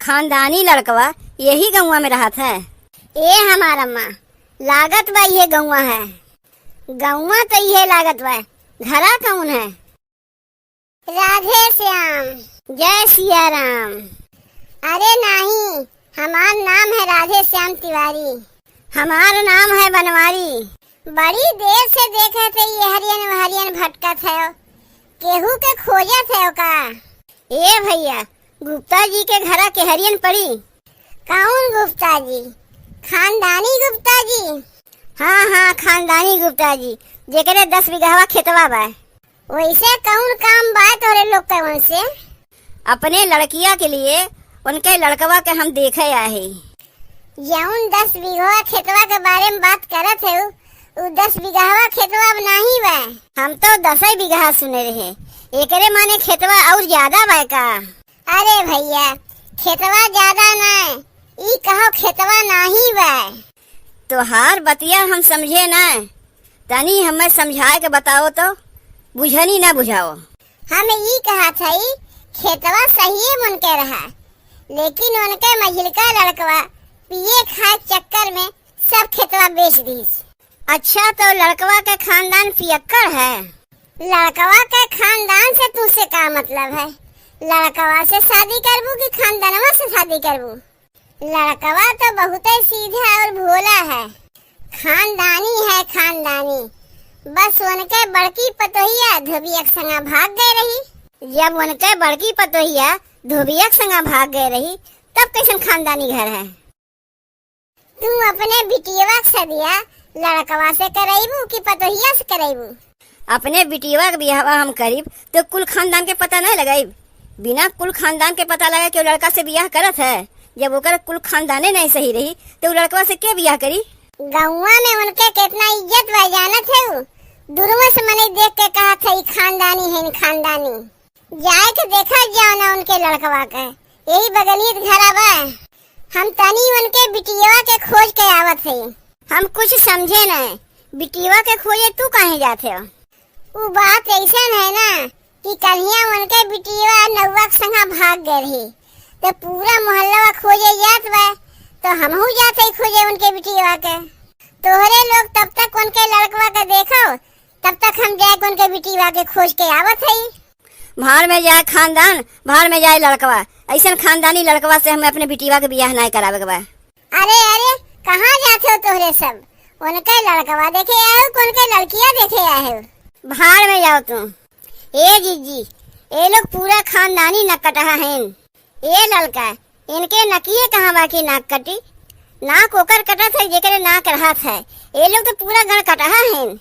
खानदानी लड़कवा यही गौवा में रहा था। ए हमारा माँ लागत बा ये गौवा है। गौवा तो ये लागत बा, घरा कौन है? राधे श्याम। जय सिया राम। अरे नहीं, हमार नाम है राधे श्याम तिवारी। हमारा नाम है बनवारी। बड़ी देर से देखे थे ये हरियन भटकत है, केहू के खोजत है का? ए भैया, गुप्ता जी के घरा के हरियन पड़ी। कौन गुप्ता जी? खानदानी गुप्ता जी? हाँ, खानदानी गुप्ता जी, जेकरे 10 बीघा खेतवा बा। वैसे कौन काम बा तोरे लोग के उनसे? अपने लड़किया के लिए उनके लड़कवा के हम देखे आए। जौन 10 बीघा खेतवा के बारे में बात करत है, उ 10 बीघा खेतवा नहीं बा। हम तो 10 बीघा सुने रहे, एकरे माने खेतवा और ज्यादा बा का? अरे भैया, खेतवा ज्यादा न, ई कहो खेतवा नहीं बा। तोहार बतिया हम समझे न, तनी हमें समझाए के बताओ तो। बुझनी ना बुझाओ। हम ई कहा था खेतवा सही मन के रहा, लेकिन उनके मझिलका लड़कवा पिए खाए चक्कर में सब खेतवा बेच दीस। अच्छा, तो लड़कवा का खानदान पियक्कड़ है? लड़कवा के खानदान से तुझसे क्या मतलब है? लड़कवा से शादी करबू कि खानदानवा से शादी करबू? लड़कवा तो बहुत सीधा और भोला है, खानदानी है खानदानी। बस उनके बड़की पतोहिया धोबिया के संगा भाग गए रही। जब उनके बड़की पतोहिया धोबिया के संगा भाग गए रही, तब कैसन खानदानी घर है? तू अपने बिटिया से दिया लड़कवा से कराइबू कि पतोहिया से कराइबू? अपने बिटिया के बियाह हम करीब तो कुल खानदान के पता नहीं लगाई। बिना कुल खानदान के पता लगा कि लड़का से बियाह करत है। जब ओकर कुल खानदाने नहीं सही रही तो लड़कवा से क्या बियाह करी? गौवा में उनके कितना इज्जत बा जानत है? दूरवा से मने देख के कहा था खानदानी है खानदानी। जाए के देखा जाओ ना उनके लड़कवा के, यही बगलियत घरा बा। हम तनी उनके बिटिया के खोज के आवत है। हम कुछ समझे नहीं, बिटिया के खोजे तू कहे जाते हो? वो बात ऐसा है ना कि कलिया उनके बिटिया नौवा के संगा भाग गए रही, तो पूरा मोहल्ला खोजे जात बा, तो हमहू जाते खोजे उनके बिटिया के। तोहरे लोग तब तक उनके लड़कवा के देखो, तब तक हम जाके उनके बिटिया के खोज के आवत है। भाड़ में जाए खानदान, भाड़ में जाए लड़कवा। ऐसा खानदानी लड़कवा से हमें अपने बिटिया के बियाह नहीं करावे के बा। अरे कहाँ जाते हो तोहरे सब? उनके लड़कवा देखे आए हो, उनके लड़कियां देखे आए हो? भाड़ में जाओ तुम। ए जीजी, ये लोग पूरा खानदानी नकटहा हैं। ये लड़का इनके नकिए कहाँ बाकी नाक कटी? नाक ओकर कटत है जेकरे नाक रहत है। ये लोग तो पूरा गण कटहा हैं।